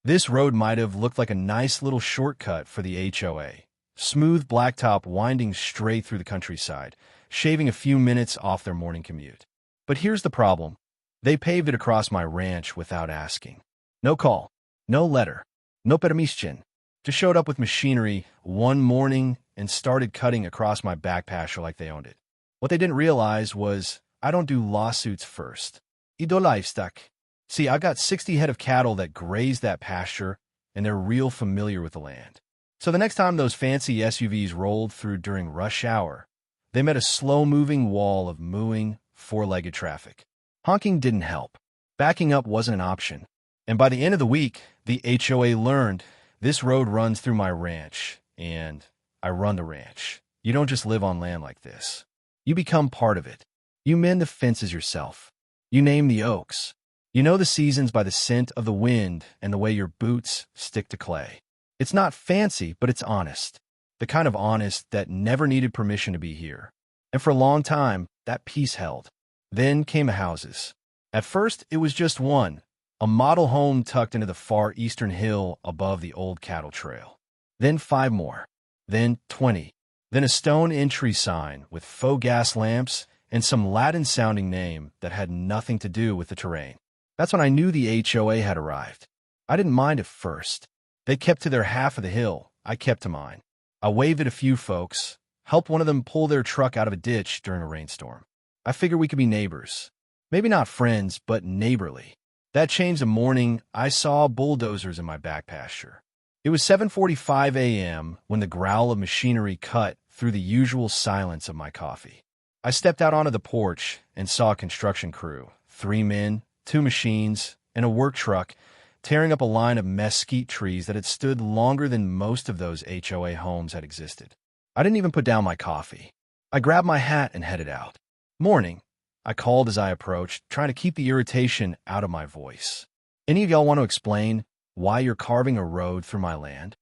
This road might have looked like a nice little shortcut for the HOA. Smooth blacktop winding straight through the countryside, shaving a few minutes off their morning commute. But here's the problem. They paved it across my ranch without asking. No call, no letter, no permission. Just showed up with machinery one morning and started cutting across my back pasture like they owned it. What they didn't realize was I don't do lawsuits first. I do livestock. See, I've got 60 head of cattle that graze that pasture, and they're real familiar with the land. So the next time those fancy SUVs rolled through during rush hour, they met a slow-moving wall of mooing, four-legged traffic. Honking didn't help. Backing up wasn't an option. And by the end of the week, the HOA learned this road runs through my ranch, and I run the ranch. You don't just live on land like this. You become part of it. You mend the fences yourself. You name the oaks. You know the seasons by the scent of the wind and the way your boots stick to clay. It's not fancy, but it's honest. The kind of honest that never needed permission to be here. And for a long time, that peace held. Then came the houses. At first, it was just one, a model home tucked into the far eastern hill above the old cattle trail. Then 5 more. Then 20. Then a stone entry sign with faux gas lamps and some Latin-sounding name that had nothing to do with the terrain. That's when I knew the HOA had arrived. I didn't mind at first. They kept to their half of the hill. I kept to mine. I waved at a few folks, helped one of them pull their truck out of a ditch during a rainstorm. I figured we could be neighbors. Maybe not friends, but neighborly. That changed the morning I saw bulldozers in my back pasture. It was 7:45 a.m. when the growl of machinery cut through the usual silence of my coffee. I stepped out onto the porch and saw a construction crew, 3 men, 2 machines, and a work truck tearing up a line of mesquite trees that had stood longer than most of those HOA homes had existed. I didn't even put down my coffee. I grabbed my hat and headed out. Morning, I called as I approached, trying to keep the irritation out of my voice. Any of y'all want to explain why you're carving a road through my land?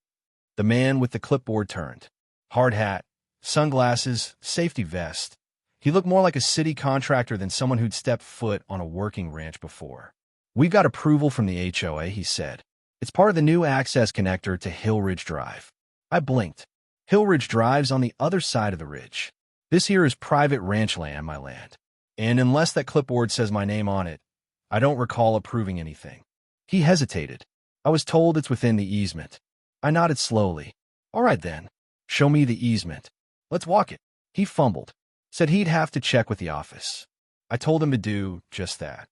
The man with the clipboard turned. Hard hat, sunglasses, safety vest. He looked more like a city contractor than someone who'd stepped foot on a working ranch before. We've got approval from the HOA, he said. It's part of the new access connector to Hill Ridge Drive. I blinked. Hill Ridge Drive's on the other side of the ridge. This here is private ranch land, my land. And unless that clipboard says my name on it, I don't recall approving anything. He hesitated. I was told it's within the easement. I nodded slowly. All right then. Show me the easement. Let's walk it. He fumbled. Said he'd have to check with the office. I told him to do just that.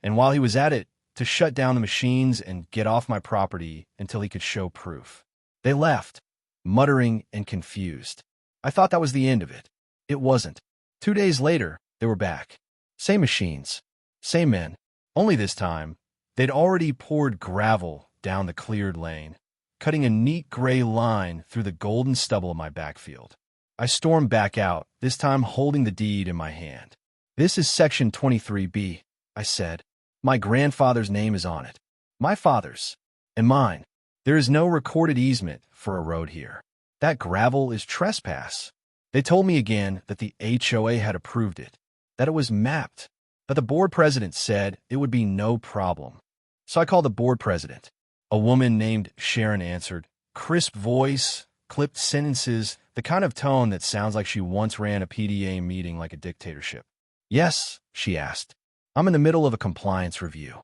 And while he was at it, to shut down the machines and get off my property until he could show proof. They left, muttering and confused. I thought that was the end of it. It wasn't. 2 days later, they were back. Same machines, same men. Only this time, they'd already poured gravel down the cleared lane, cutting a neat gray line through the golden stubble of my backfield. I stormed back out, this time holding the deed in my hand. This is Section 23B, I said. My grandfather's name is on it. My father's. And mine. There is no recorded easement for a road here. That gravel is trespass. They told me again that the HOA had approved it, that it was mapped, that the board president said it would be no problem. So I called the board president. A woman named Sharon answered, crisp voice, clipped sentences, the kind of tone that sounds like she once ran a PDA meeting like a dictatorship. Yes, she asked. I'm in the middle of a compliance review.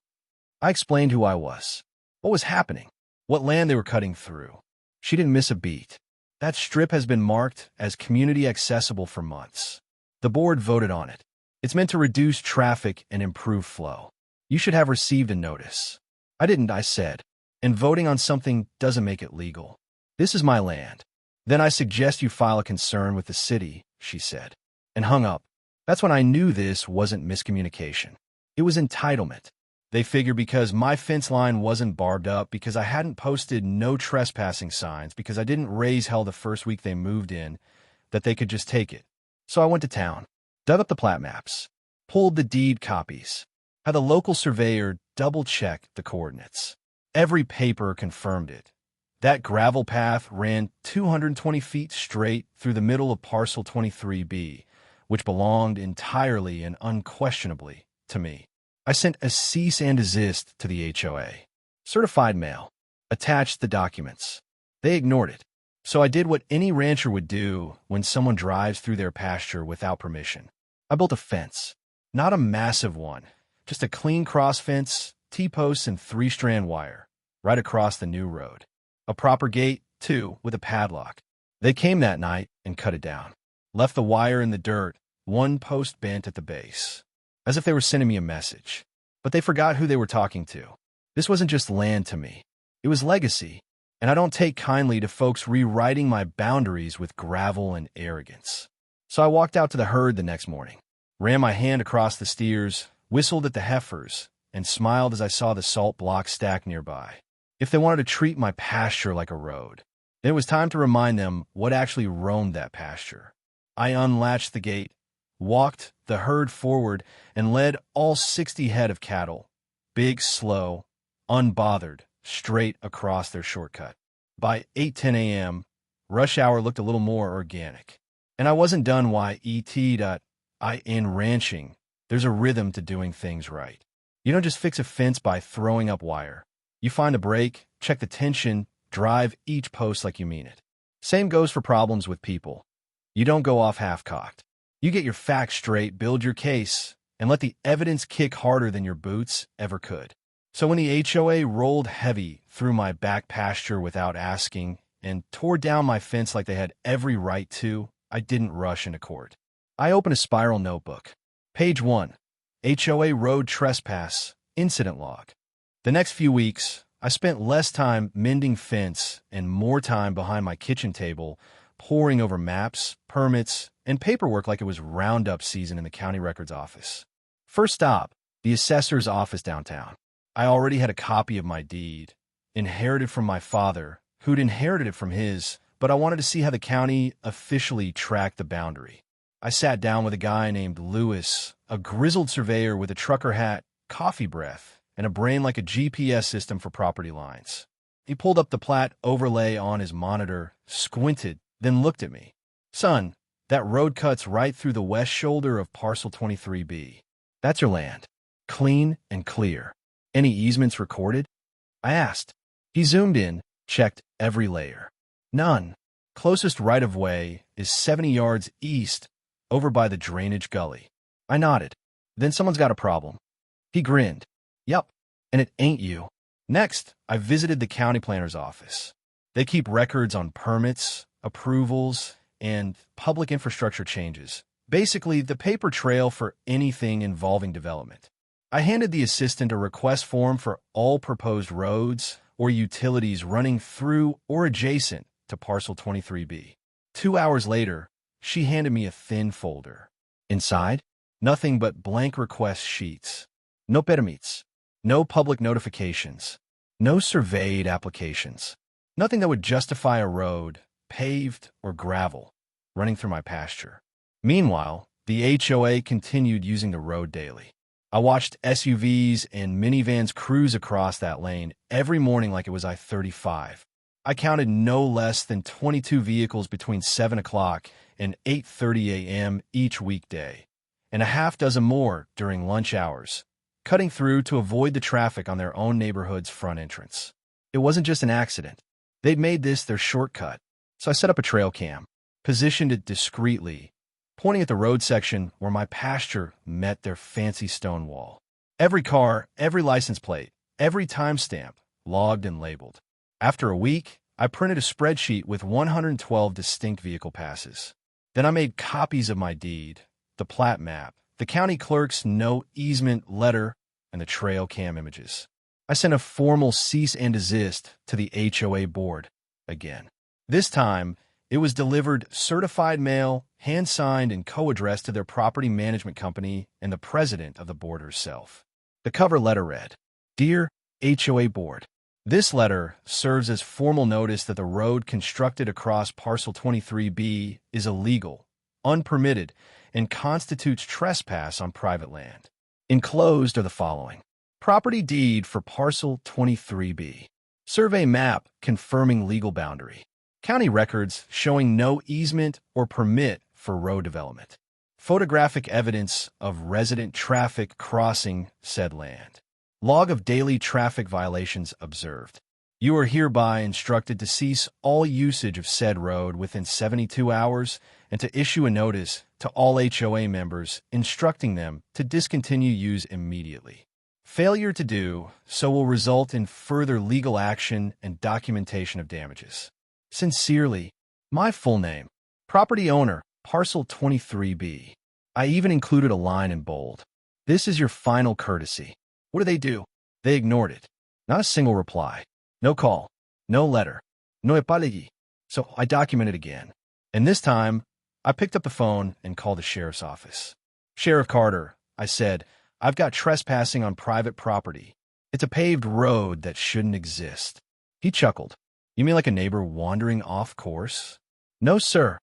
I explained who I was, what was happening, what land they were cutting through. She didn't miss a beat. That strip has been marked as community accessible for months. The board voted on it. It's meant to reduce traffic and improve flow. You should have received a notice. I didn't, I said. And voting on something doesn't make it legal. This is my land. Then I suggest you file a concern with the city, she said, and hung up. That's when I knew this wasn't miscommunication. It was entitlement. They figured because my fence line wasn't barbed up, because I hadn't posted no trespassing signs, because I didn't raise hell the first week they moved in, that they could just take it. So I went to town, dug up the plat maps, pulled the deed copies, had the local surveyor double-check the coordinates. Every paper confirmed it. That gravel path ran 220 feet straight through the middle of Parcel 23B, which belonged entirely and unquestionably to me. I sent a cease and desist to the HOA. Certified mail. attached the documents. They ignored it. So I did what any rancher would do when someone drives through their pasture without permission. I built a fence. Not a massive one, just a clean cross fence, T-posts and 3-strand wire, right across the new road. A proper gate, too, with a padlock. They came that night and cut it down. Left the wire in the dirt, one post bent at the base, as if they were sending me a message. But they forgot who they were talking to. This wasn't just land to me. It was legacy, and I don't take kindly to folks rewriting my boundaries with gravel and arrogance. So I walked out to the herd the next morning, ran my hand across the steers, whistled at the heifers, and smiled as I saw the salt blocks stacked nearby. If they wanted to treat my pasture like a road, then it was time to remind them what actually roamed that pasture. I unlatched the gate, walked the herd forward, and led all 60 head of cattle, big, slow, unbothered, straight across their shortcut. By 8:10 a.m., rush hour looked a little more organic. And I wasn't done in ranching. There's a rhythm to doing things right. You don't just fix a fence by throwing up wire. You find a break, check the tension, drive each post like you mean it. Same goes for problems with people. You don't go off half-cocked. You get your facts straight, build your case, and let the evidence kick harder than your boots ever could. So when the HOA rolled heavy through my back pasture without asking and tore down my fence like they had every right to, I didn't rush into court. I opened a spiral notebook. Page 1. HOA Road Trespass Incident Log. The next few weeks, I spent less time mending fence and more time behind my kitchen table, poring over maps, permits, and paperwork like it was roundup season in the county records office. First stop, the assessor's office downtown. I already had a copy of my deed, inherited from my father, who'd inherited it from his, but I wanted to see how the county officially tracked the boundary. I sat down with a guy named Lewis, a grizzled surveyor with a trucker hat, coffee breath, and a brain like a GPS system for property lines. He pulled up the plat overlay on his monitor, squinted, then looked at me. "Son, that road cuts right through the west shoulder of parcel 23B. That's your land. Clean and clear. Any easements recorded?" I asked. He zoomed in, checked every layer. None. Closest right-of-way is 70 yards east, over by the drainage gully. I nodded. "Then someone's got a problem." He grinned. "Yup, and it ain't you." Next, I visited the county planner's office. They keep records on permits, approvals, and public infrastructure changes. Basically, the paper trail for anything involving development. I handed the assistant a request form for all proposed roads or utilities running through or adjacent to parcel 23B. 2 hours later, she handed me a thin folder. Inside, nothing but blank request sheets. No permits, no public notifications, no surveyed applications. Nothing that would justify a road, paved or gravel, running through my pasture. Meanwhile, the HOA continued using the road daily. I watched SUVs and minivans cruise across that lane every morning like it was I-35. I counted no less than 22 vehicles between 7 o'clock and 8:30 a.m. each weekday, and a half dozen more during lunch hours, cutting through to avoid the traffic on their own neighborhood's front entrance. It wasn't just an accident. They'd made this their shortcut, so I set up a trail cam, positioned it discreetly, pointing at the road section where my pasture met their fancy stone wall. Every car, every license plate, every timestamp, logged and labeled. After a week, I printed a spreadsheet with 112 distinct vehicle passes. Then I made copies of my deed, the plat map, the county clerk's no easement letter, and the trail cam images. I sent a formal cease and desist to the HOA board again. This time, it was delivered certified mail, hand-signed and co-addressed to their property management company and the president of the board herself. The cover letter read, "Dear HOA Board, this letter serves as formal notice that the road constructed across parcel 23B is illegal, unpermitted, and constitutes trespass on private land. Enclosed are the following: property deed for parcel 23B, survey map confirming legal boundary, county records showing no easement or permit for road development, photographic evidence of resident traffic crossing said land, log of daily traffic violations observed." You are hereby instructed to cease all usage of said road within 72 hours and to issue a notice to all HOA members instructing them to discontinue use immediately. Failure to do so will result in further legal action and documentation of damages. Sincerely, my full name, property owner, parcel 23B. I even included a line in bold. This is your final courtesy. What do? They ignored it. Not a single reply. No call. No letter. No apology. So I documented again. And this time, I picked up the phone and called the sheriff's office. Sheriff Carter, I said, I've got trespassing on private property. It's a paved road that shouldn't exist. He chuckled. You mean like a neighbor wandering off course? No, sir,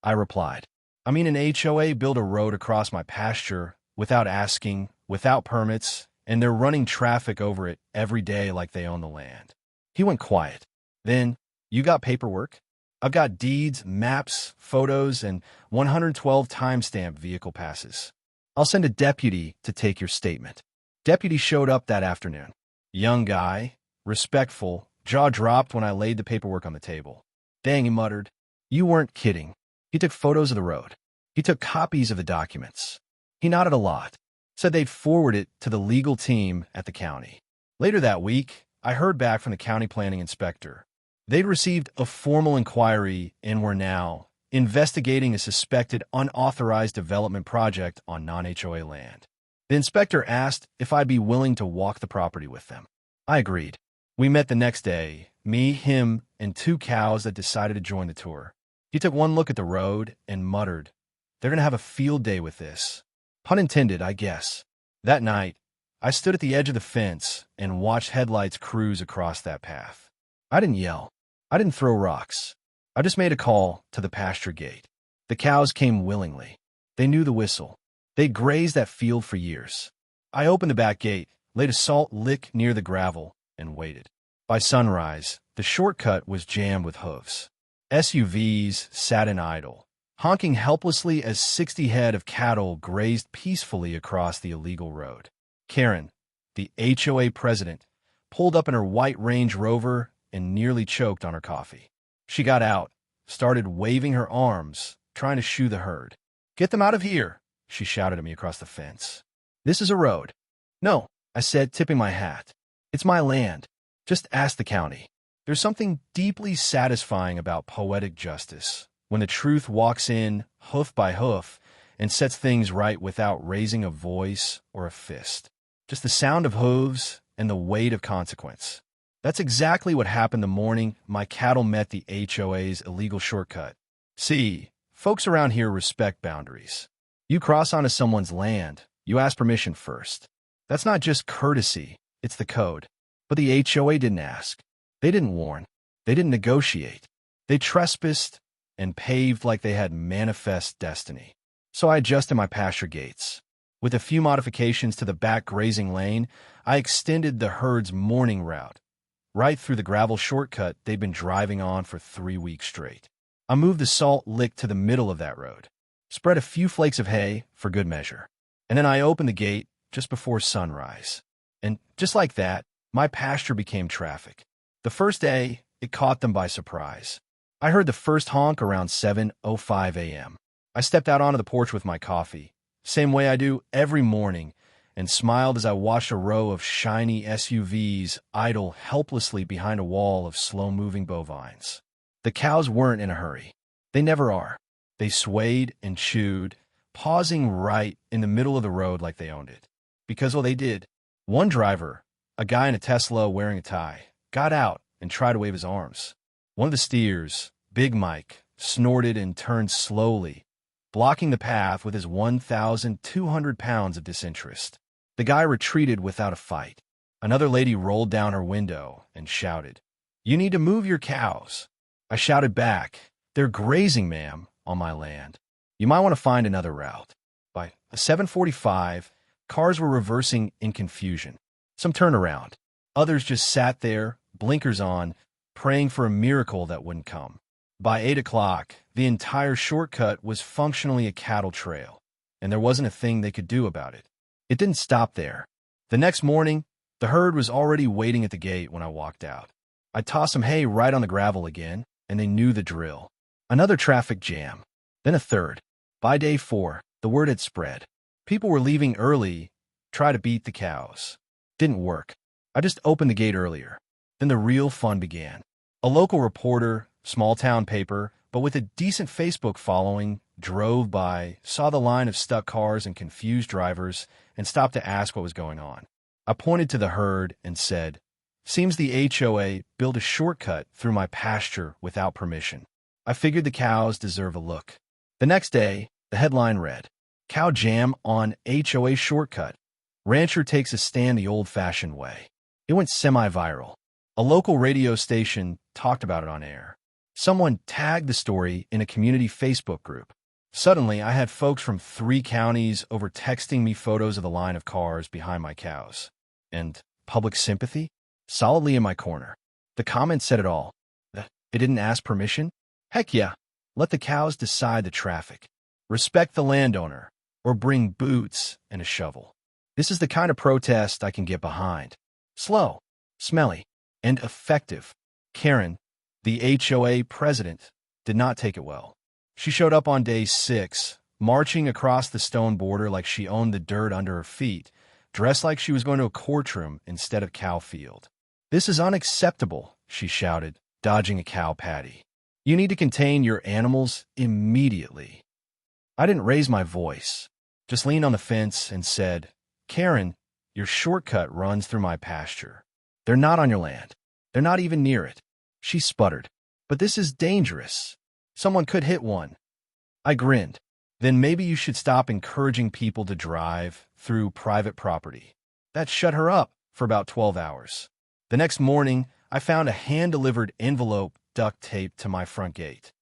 I replied. I mean an HOA built a road across my pasture without asking, without permits, and they're running traffic over it every day like they own the land. He went quiet. Then, you got paperwork? I've got deeds, maps, photos, and 112 timestamp vehicle passes. I'll send a deputy to take your statement. Deputy showed up that afternoon. Young guy, respectful, jaw dropped when I laid the paperwork on the table. Dang, he muttered. You weren't kidding. He took photos of the road. He took copies of the documents. He nodded a lot, said they'd forward it to the legal team at the county. Later that week, I heard back from the county planning inspector. They'd received a formal inquiry and were now investigating a suspected unauthorized development project on non-HOA land. The inspector asked if I'd be willing to walk the property with them. I agreed. We met the next day, me, him, and 2 cows that decided to join the tour. He took one look at the road and muttered, they're going to have a field day with this. Pun intended, I guess. That night, I stood at the edge of the fence and watched headlights cruise across that path. I didn't yell. I didn't throw rocks. I just made a call to the pasture gate. The cows came willingly. They knew the whistle. They'd grazed that field for years. I opened the back gate, laid a salt lick near the gravel, and waited. By sunrise, the shortcut was jammed with hooves. SUVs sat in idle, honking helplessly as 60 head of cattle grazed peacefully across the illegal road. Karen, the HOA president, pulled up in her white Range Rover and nearly choked on her coffee. She got out, started waving her arms, trying to shoo the herd. Get them out of here, she shouted at me across the fence. This is a road. No, I said, tipping my hat. It's my land. Just ask the county. There's something deeply satisfying about poetic justice, when the truth walks in, hoof by hoof, and sets things right without raising a voice or a fist. Just the sound of hooves and the weight of consequence. That's exactly what happened the morning my cattle met the HOA's illegal shortcut. See, folks around here respect boundaries. You cross onto someone's land, you ask permission first. That's not just courtesy, it's the code. But the HOA didn't ask. They didn't warn. They didn't negotiate. They trespassed and paved like they had manifest destiny. So I adjusted my pasture gates. With a few modifications to the back grazing lane, I extended the herd's morning route, right through the gravel shortcut they'd been driving on for 3 weeks straight. I moved the salt lick to the middle of that road, spread a few flakes of hay for good measure, and then I opened the gate just before sunrise. And just like that, my pasture became traffic. The first day, it caught them by surprise. I heard the first honk around 7:05 a.m. I stepped out onto the porch with my coffee, same way I do every morning, and smiled as I watched a row of shiny SUVs idle helplessly behind a wall of slow-moving bovines. The cows weren't in a hurry. They never are. They swayed and chewed, pausing right in the middle of the road like they owned it. Because, well, they did. One driver, a guy in a Tesla wearing a tie, got out and tried to wave his arms. One of the steers, Big Mike, snorted and turned slowly, blocking the path with his 1,200 pounds of disinterest. The guy retreated without a fight. Another lady rolled down her window and shouted, "You need to move your cows." I shouted back, "They're grazing, ma'am, on my land. You might want to find another route." By 7:45, cars were reversing in confusion. Some turned around. Others just sat there, blinkers on, praying for a miracle that wouldn't come. By 8 o'clock, the entire shortcut was functionally a cattle trail, and there wasn't a thing they could do about it. It didn't stop there. The next morning, the herd was already waiting at the gate when I walked out. I'd toss some hay right on the gravel again, and they knew the drill. Another traffic jam. Then a third. By day 4, the word had spread. People were leaving early, try to beat the cows. Didn't work. I just opened the gate earlier. Then the real fun began. A local reporter, small-town paper, but with a decent Facebook following, drove by, saw the line of stuck cars and confused drivers, and stopped to ask what was going on. I pointed to the herd and said, "Seems the HOA built a shortcut through my pasture without permission. I figured the cows deserve a look." The next day, the headline read, "Cow Jam on HOA Shortcut. Rancher takes a stand the old-fashioned way." It went semi-viral. A local radio station talked about it on air. Someone tagged the story in a community Facebook group. Suddenly, I had folks from 3 counties over texting me photos of the line of cars behind my cows. And public sympathy? Solidly in my corner. The comments said it all. They didn't ask permission? Heck yeah. Let the cows decide the traffic. Respect the landowner, or bring boots and a shovel. This is the kind of protest I can get behind. Slow, smelly, and effective. Karen, the HOA president, did not take it well. She showed up on day 6, marching across the stone border like she owned the dirt under her feet, dressed like she was going to a courtroom instead of cow field. "This is unacceptable," she shouted, dodging a cow patty. "You need to contain your animals immediately." I didn't raise my voice, just leaned on the fence and said, "Karen, your shortcut runs through my pasture. They're not on your land. They're not even near it." She sputtered, "But this is dangerous. Someone could hit one." I grinned. "Then maybe you should stop encouraging people to drive through private property." That shut her up for about 12 hours. The next morning, I found a hand-delivered envelope duct taped to my front gate.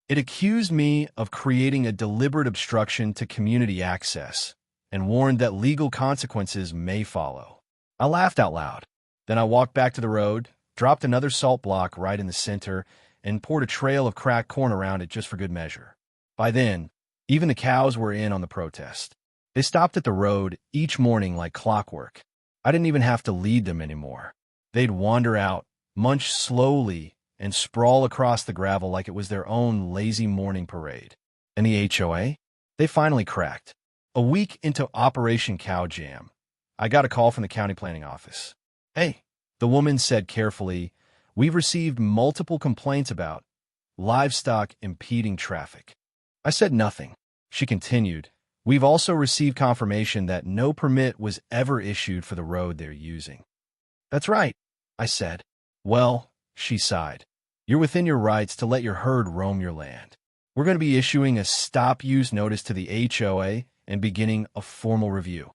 It accused me of creating a deliberate obstruction to community access and warned that legal consequences may follow. I laughed out loud. Then I walked back to the road, dropped another salt block right in the center, and poured a trail of cracked corn around it just for good measure. By then, even the cows were in on the protest. They stopped at the road each morning like clockwork. I didn't even have to lead them anymore. They'd wander out, munch slowly, and sprawl across the gravel like it was their own lazy morning parade. And the HOA? They finally cracked. A week into Operation Cow Jam, I got a call from the county planning office. "Hey," the woman said carefully, "we've received multiple complaints about livestock impeding traffic." I said nothing. She continued, "We've also received confirmation that no permit was ever issued for the road they're using." "That's right," I said. "Well," she sighed, "you're within your rights to let your herd roam your land. We're going to be issuing a stop-use notice to the HOA and beginning a formal review."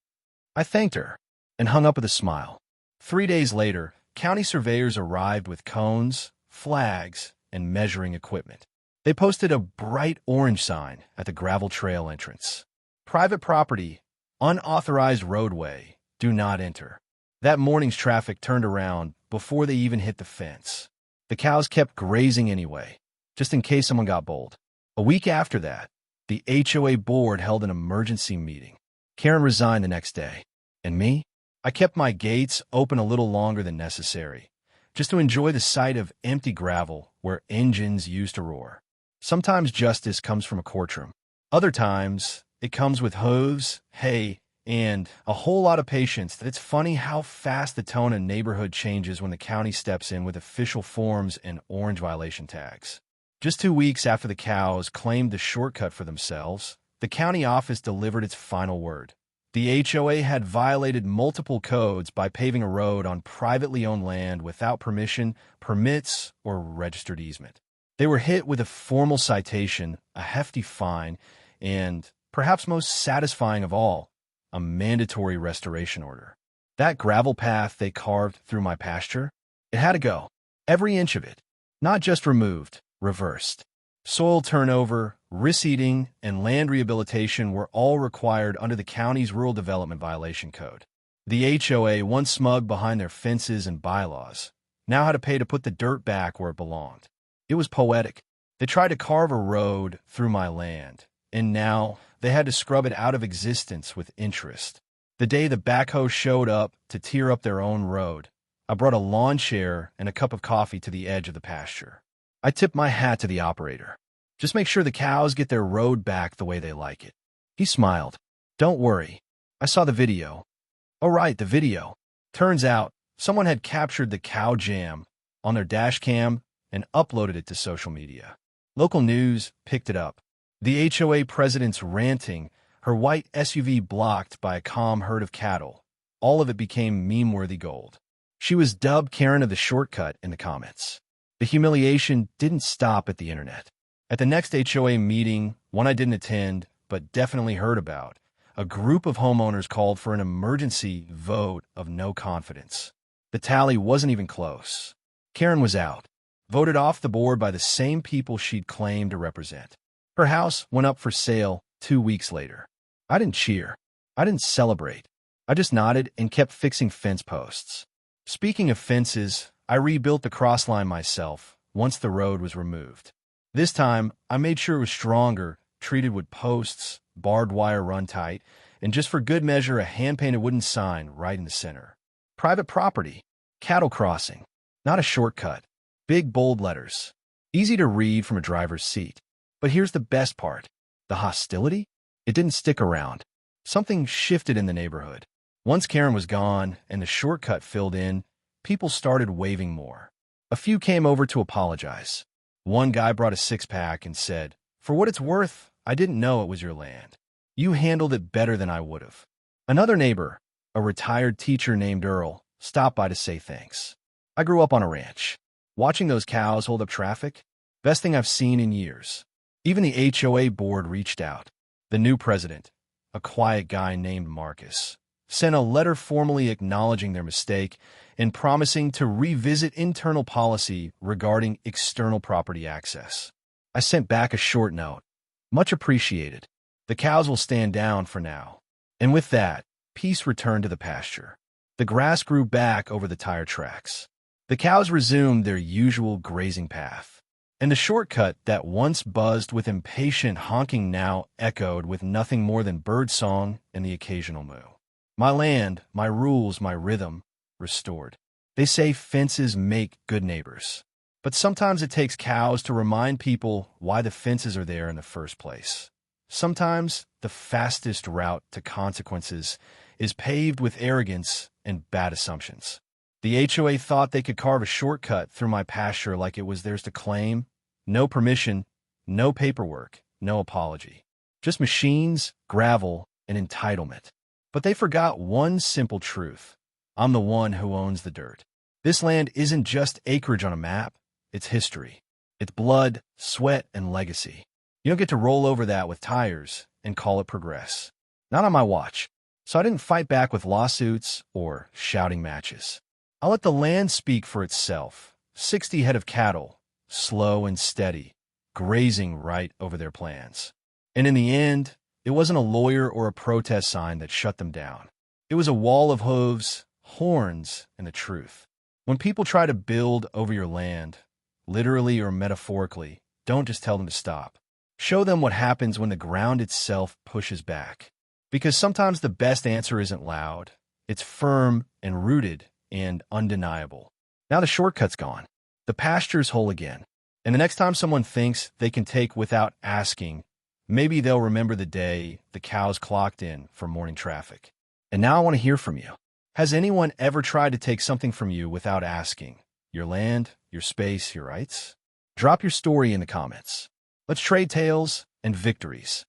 I thanked her and hung up with a smile. 3 days later, county surveyors arrived with cones, flags, and measuring equipment. They posted a bright orange sign at the gravel trail entrance. "Private property, unauthorized roadway, do not enter." That morning's traffic turned around before they even hit the fence. The cows kept grazing anyway, just in case someone got bold. A week after that, the HOA board held an emergency meeting. Karen resigned the next day. And me? I kept my gates open a little longer than necessary, just to enjoy the sight of empty gravel where engines used to roar. Sometimes justice comes from a courtroom. Other times, it comes with hooves, hay, and a whole lot of patience that it's funny how fast the tone in a neighborhood changes when the county steps in with official forms and orange violation tags. Just 2 weeks after the cows claimed the shortcut for themselves, the county office delivered its final word. The HOA had violated multiple codes by paving a road on privately owned land without permission, permits, or registered easement. They were hit with a formal citation, a hefty fine, and, perhaps most satisfying of all, a mandatory restoration order. That gravel path they carved through my pasture, it had to go. Every inch of it. Not just removed, reversed. Soil turnover, reseeding, and land rehabilitation were all required under the county's Rural Development Violation Code. The HOA, once smug behind their fences and bylaws, now had to pay to put the dirt back where it belonged. It was poetic. They tried to carve a road through my land, and now they had to scrub it out of existence with interest. The day the backhoe showed up to tear up their own road, I brought a lawn chair and a cup of coffee to the edge of the pasture. I tipped my hat to the operator. Just make sure the cows get their road back the way they like it. He smiled. Don't worry. I saw the video. Oh, right, the video. Turns out, someone had captured the cow jam on their dash cam and uploaded it to social media. Local news picked it up. The HOA president's ranting, her white SUV blocked by a calm herd of cattle. All of it became meme-worthy gold. She was dubbed Karen of the shortcut in the comments. The humiliation didn't stop at the internet. At the next HOA meeting, one I didn't attend, but definitely heard about, a group of homeowners called for an emergency vote of no confidence. The tally wasn't even close. Karen was out, voted off the board by the same people she'd claimed to represent. Her house went up for sale 2 weeks later. I didn't cheer. I didn't celebrate. I just nodded and kept fixing fence posts. Speaking of fences, I rebuilt the crossline myself once the road was removed. This time, I made sure it was stronger, treated with posts, barbed wire run tight, and just for good measure, a hand-painted wooden sign right in the center. Private property. Cattle crossing. Not a shortcut. Big, bold letters. Easy to read from a driver's seat. But here's the best part. The hostility? It didn't stick around. Something shifted in the neighborhood. Once Karen was gone and the shortcut filled in, people started waving more. A few came over to apologize. One guy brought a six-pack and said, "For what it's worth, I didn't know it was your land. You handled it better than I would have." Another neighbor, a retired teacher named Earl, stopped by to say thanks. I grew up on a ranch. Watching those cows hold up traffic, best thing I've seen in years. Even the HOA board reached out. The new president, a quiet guy named Marcus, sent a letter formally acknowledging their mistake and promising to revisit internal policy regarding external property access. I sent back a short note. Much appreciated. The cows will stand down for now. And with that, peace returned to the pasture. The grass grew back over the tire tracks. The cows resumed their usual grazing path. And the shortcut that once buzzed with impatient honking now echoed with nothing more than bird song and the occasional moo. My land, my rules, my rhythm, restored. They say fences make good neighbors. But sometimes it takes cows to remind people why the fences are there in the first place. Sometimes the fastest route to consequences is paved with arrogance and bad assumptions. The HOA thought they could carve a shortcut through my pasture like it was theirs to claim. No permission, no paperwork, no apology. Just machines, gravel, and entitlement. But they forgot one simple truth. I'm the one who owns the dirt. This land isn't just acreage on a map. It's history. It's blood, sweat, and legacy. You don't get to roll over that with tires and call it progress. Not on my watch. So I didn't fight back with lawsuits or shouting matches. I let the land speak for itself. 60 head of cattle, slow and steady, grazing right over their plans. And in the end, it wasn't a lawyer or a protest sign that shut them down. It was a wall of hooves, horns, and the truth. When people try to build over your land, literally or metaphorically, don't just tell them to stop. Show them what happens when the ground itself pushes back. Because sometimes the best answer isn't loud. It's firm and rooted and undeniable. Now the shortcut's gone. The pasture's whole again. And the next time someone thinks they can take without asking, maybe they'll remember the day the cows clocked in for morning traffic. And now I want to hear from you. Has anyone ever tried to take something from you without asking? Your land, your space, your rights? Drop your story in the comments. Let's trade tales and victories.